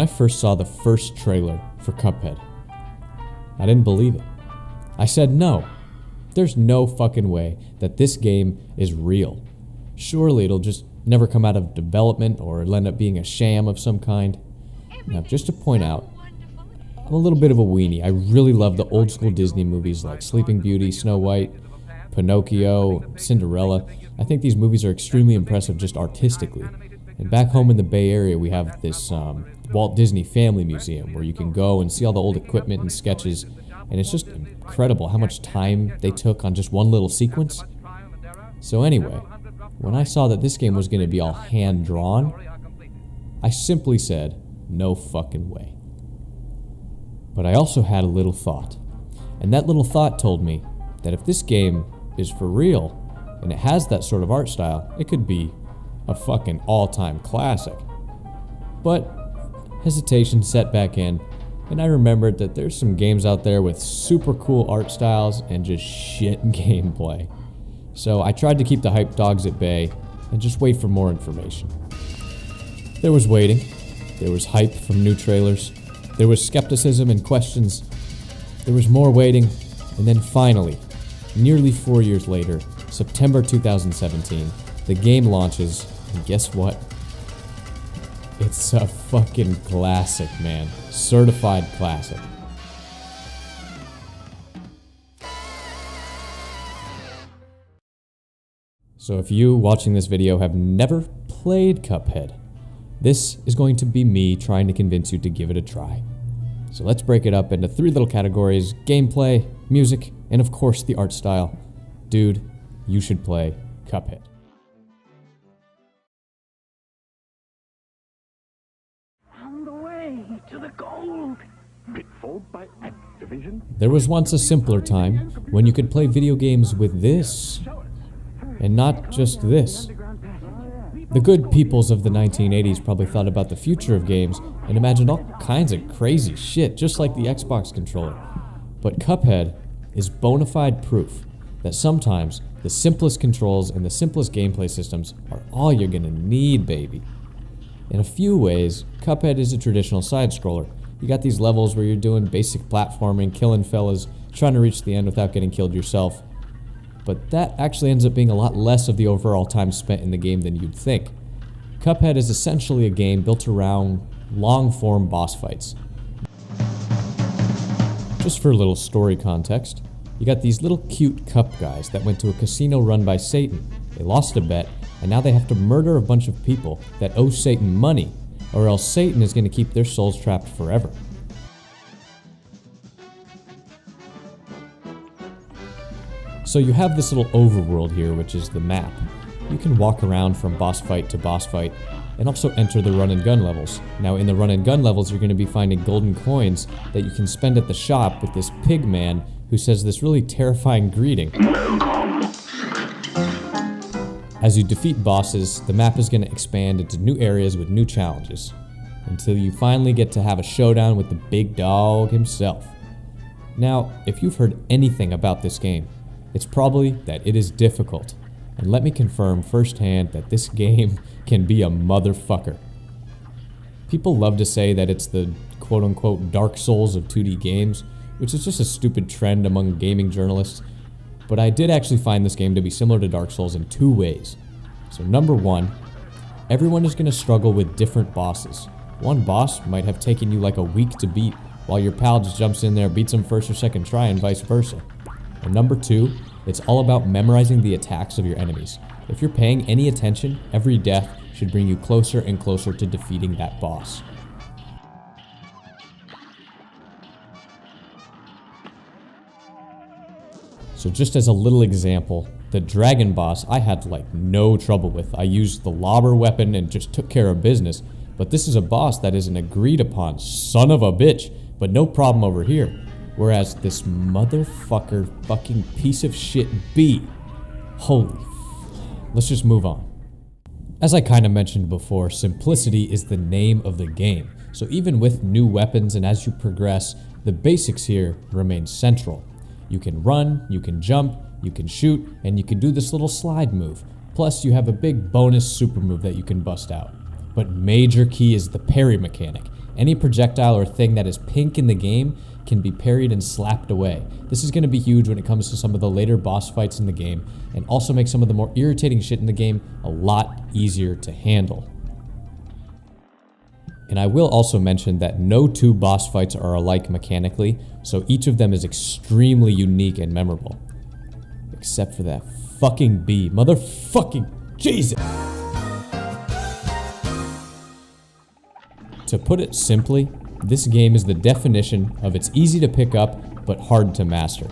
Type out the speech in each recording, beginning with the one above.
I first saw the first trailer for Cuphead, I didn't believe it. I said no. There's no fucking way that this game is real. Surely it'll just never come out of development or it'll end up being a sham of some kind. Now, just to point out, I'm a little bit of a weenie. I really love the old school Disney movies like Sleeping Beauty, Snow White, Pinocchio, Cinderella. I think these movies are extremely impressive just artistically. And back home in the Bay Area, we have this Walt Disney Family Museum where you can go and see all the old equipment and sketches. And it's just incredible how much time they took on just one little sequence. So anyway, when I saw that this game was going to be all hand-drawn, I simply said, no fucking way. But I also had a little thought. And that little thought told me that if this game is for real, and it has that sort of art style, it could be a fucking all-time classic. But hesitation set back in, and I remembered that there's some games out there with super cool art styles and just shit gameplay. So I tried to keep the hype dogs at bay and just wait for more information. There was waiting, there was hype from new trailers, there was skepticism and questions, there was more waiting, and then finally, nearly 4 years later, September 2017, the game launches, and guess what? It's a fucking classic, man. Certified classic. So if you watching this video have never played Cuphead, this is going to be me trying to convince you to give it a try. So let's break it up into 3 little categories: gameplay, music, and of course the art style. Dude, you should play Cuphead. On the way to the gold. Pitfall by Activision. There was once a simpler time when you could play video games with this. And not just this. The good peoples of the 1980s probably thought about the future of games and imagined all kinds of crazy shit, just like the Xbox controller. But Cuphead is bona fide proof that sometimes the simplest controls and the simplest gameplay systems are all you're gonna need, baby. In a few ways, Cuphead is a traditional side-scroller. You got these levels where you're doing basic platforming, killing fellas, trying to reach the end without getting killed yourself. But that actually ends up being a lot less of the overall time spent in the game than you'd think. Cuphead is essentially a game built around long-form boss fights. Just for a little story context, you got these little cute cup guys that went to a casino run by Satan. They lost a bet, and now they have to murder a bunch of people that owe Satan money, or else Satan is going to keep their souls trapped forever. So you have this little overworld here, which is the map. You can walk around from boss fight to boss fight, and also enter the run and gun levels. Now in the run and gun levels, you're going to be finding golden coins that you can spend at the shop with this pig man who says this really terrifying greeting. As you defeat bosses, the map is going to expand into new areas with new challenges, until you finally get to have a showdown with the big dog himself. Now, if you've heard anything about this game, it's probably that it is difficult, and let me confirm firsthand that this game can be a motherfucker. People love to say that it's the quote-unquote Dark Souls of 2D games, which is just a stupid trend among gaming journalists, but I did actually find this game to be similar to Dark Souls in 2 ways. So number 1, everyone is going to struggle with different bosses. One boss might have taken you like a week to beat, while your pal just jumps in there, beats him first or second try, and vice versa. And number 2, it's all about memorizing the attacks of your enemies. If you're paying any attention, every death should bring you closer and closer to defeating that boss. So just as a little example, the dragon boss I had like no trouble with. I used the lobber weapon and just took care of business. But this is a boss that is an agreed upon son of a bitch, but no problem over here. Whereas this motherfucker fucking piece of shit B, let's just move on. As I kind of mentioned before, simplicity is the name of the game. So even with new weapons and as you progress, the basics here remain central. You can run, you can jump, you can shoot, and you can do this little slide move. Plus you have a big bonus super move that you can bust out. But major key is the parry mechanic. Any projectile or thing that is pink in the game can be parried and slapped away. This is going to be huge when it comes to some of the later boss fights in the game, and also make some of the more irritating shit in the game a lot easier to handle. And I will also mention that no two boss fights are alike mechanically, so each of them is extremely unique and memorable. Except for that fucking bee. Motherfucking Jesus! To put it simply, this game is the definition of it's easy to pick up, but hard to master.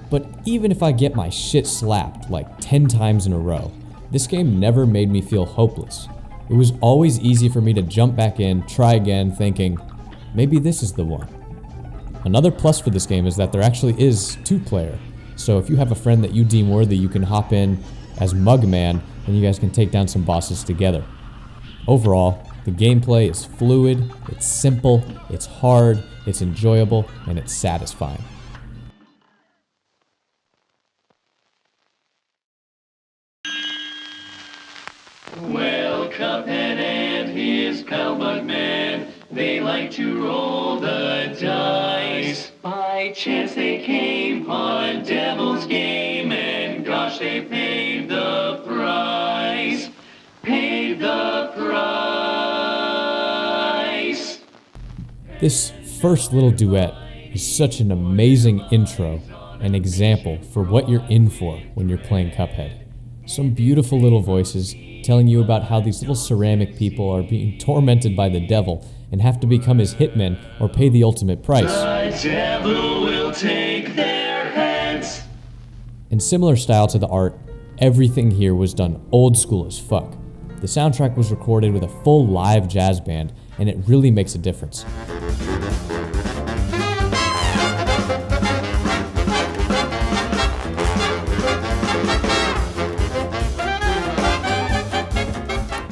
But even if I get my shit slapped like 10 times in a row, this game never made me feel hopeless. It was always easy for me to jump back in, try again, thinking, maybe this is the one. Another plus for this game is that there actually is two-player, so if you have a friend that you deem worthy, you can hop in as Mugman, and you guys can take down some bosses together. Overall, the gameplay is fluid, it's simple, it's hard, it's enjoyable, and it's satisfying. Well, Cuphead and his pal Mugman, they like to roll the dice. By chance they came on Devil's Game, and gosh, they paid the price. Paid the price. This first little duet is such an amazing intro and example for what you're in for when you're playing Cuphead. Some beautiful little voices telling you about how these little ceramic people are being tormented by the devil and have to become his hitmen or pay the ultimate price. The devil will take their heads. In similar style to the art, everything here was done old school as fuck. The soundtrack was recorded with a full live jazz band, and it really makes a difference.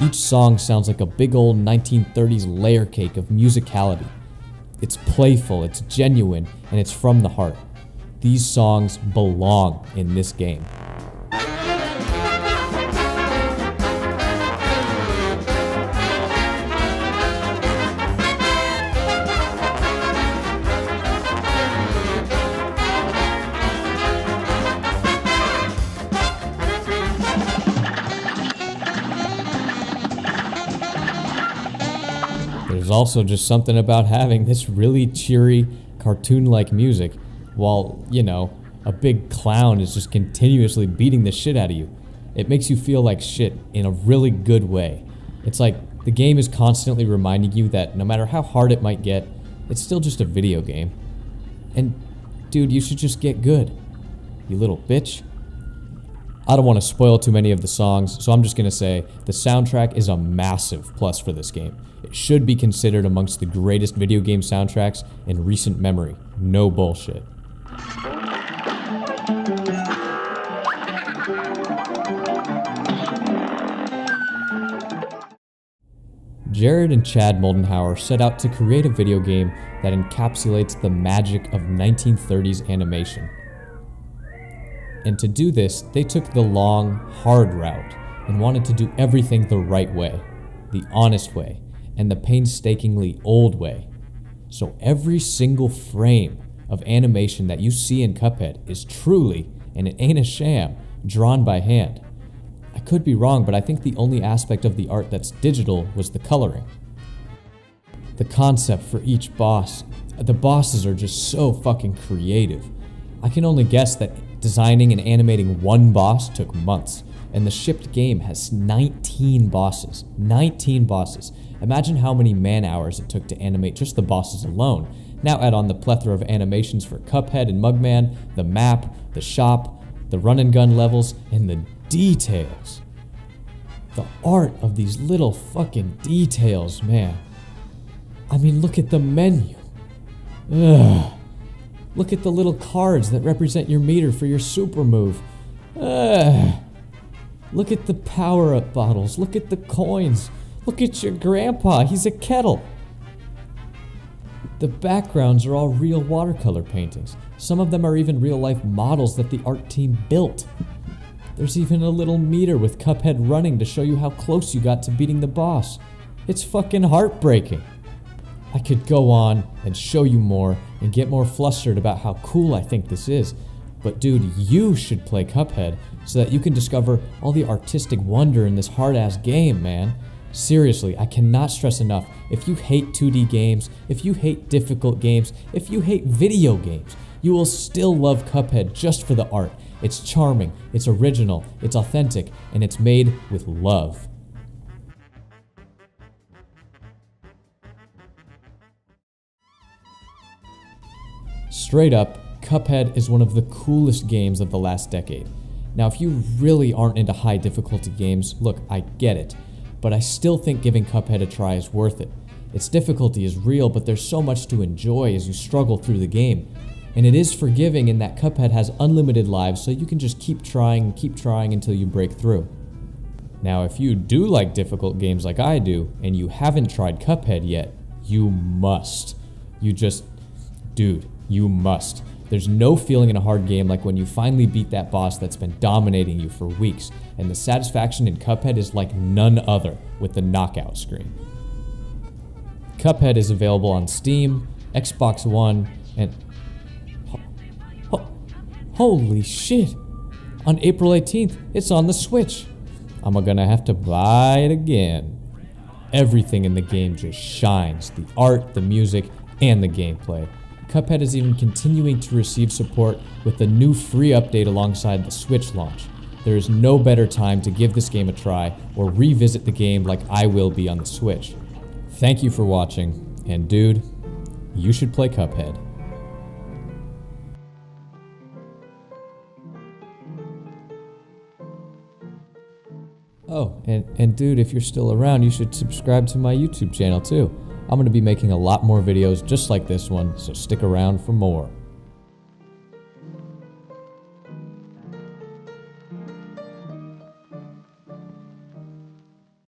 Each song sounds like a big old 1930s layer cake of musicality. It's playful, it's genuine, and it's from the heart. These songs belong in this game. There's also just something about having this really cheery, cartoon-like music while, you know, a big clown is just continuously beating the shit out of you. It makes you feel like shit in a really good way. It's like the game is constantly reminding you that no matter how hard it might get, it's still just a video game. And, dude, you should just get good, you little bitch. I don't want to spoil too many of the songs, so I'm just going to say the soundtrack is a massive plus for this game. It should be considered amongst the greatest video game soundtracks in recent memory. No bullshit. Jared and Chad Moldenhauer set out to create a video game that encapsulates the magic of 1930s animation. And to do this, they took the long, hard route and wanted to do everything the right way, the honest way, and the painstakingly old way. So every single frame of animation that you see in Cuphead is truly, and it ain't a sham, drawn by hand. I could be wrong, but I think the only aspect of the art that's digital was the coloring. The concept for each boss, the bosses are just so fucking creative. I can only guess that designing and animating one boss took months, and the shipped game has 19 bosses. 19 bosses. Imagine how many man-hours it took to animate just the bosses alone. Now add on the plethora of animations for Cuphead and Mugman, the map, the shop, the run-and-gun levels, and the details. The art of these little fucking details, man. I mean, look at the menu. Ugh. Look at the little cards that represent your meter for your super move. Ugh. Look at the power-up bottles. Look at the coins. Look at your grandpa. He's a kettle. The backgrounds are all real watercolor paintings. Some of them are even real-life models that the art team built. There's even a little meter with Cuphead running to show you how close you got to beating the boss. It's fucking heartbreaking. I could go on and show you more and get more flustered about how cool I think this is. But dude, you should play Cuphead so that you can discover all the artistic wonder in this hard-ass game, man. Seriously, I cannot stress enough, if you hate 2D games, if you hate difficult games, if you hate video games, you will still love Cuphead just for the art. It's charming, it's original, it's authentic, and it's made with love. Straight up, Cuphead is one of the coolest games of the last decade. Now, if you really aren't into high difficulty games, look, I get it, but I still think giving Cuphead a try is worth it. Its difficulty is real, but there's so much to enjoy as you struggle through the game. And it is forgiving in that Cuphead has unlimited lives, so you can just keep trying until you break through. Now, if you do like difficult games like I do, and you haven't tried Cuphead yet, you must. Dude, you must. There's no feeling in a hard game like when you finally beat that boss that's been dominating you for weeks, and the satisfaction in Cuphead is like none other with the knockout screen. Cuphead is available on Steam, Xbox One, and... Holy shit! On April 18th, it's on the Switch. I'm gonna have to buy it again. Everything in the game just shines. The art, the music, and the gameplay. Cuphead is even continuing to receive support with the new free update alongside the Switch launch. There is no better time to give this game a try or revisit the game like I will be on the Switch. Thank you for watching, and dude, you should play Cuphead. Oh, and dude, if you're still around, you should subscribe to my YouTube channel too. I'm going to be making a lot more videos just like this one, so stick around for more.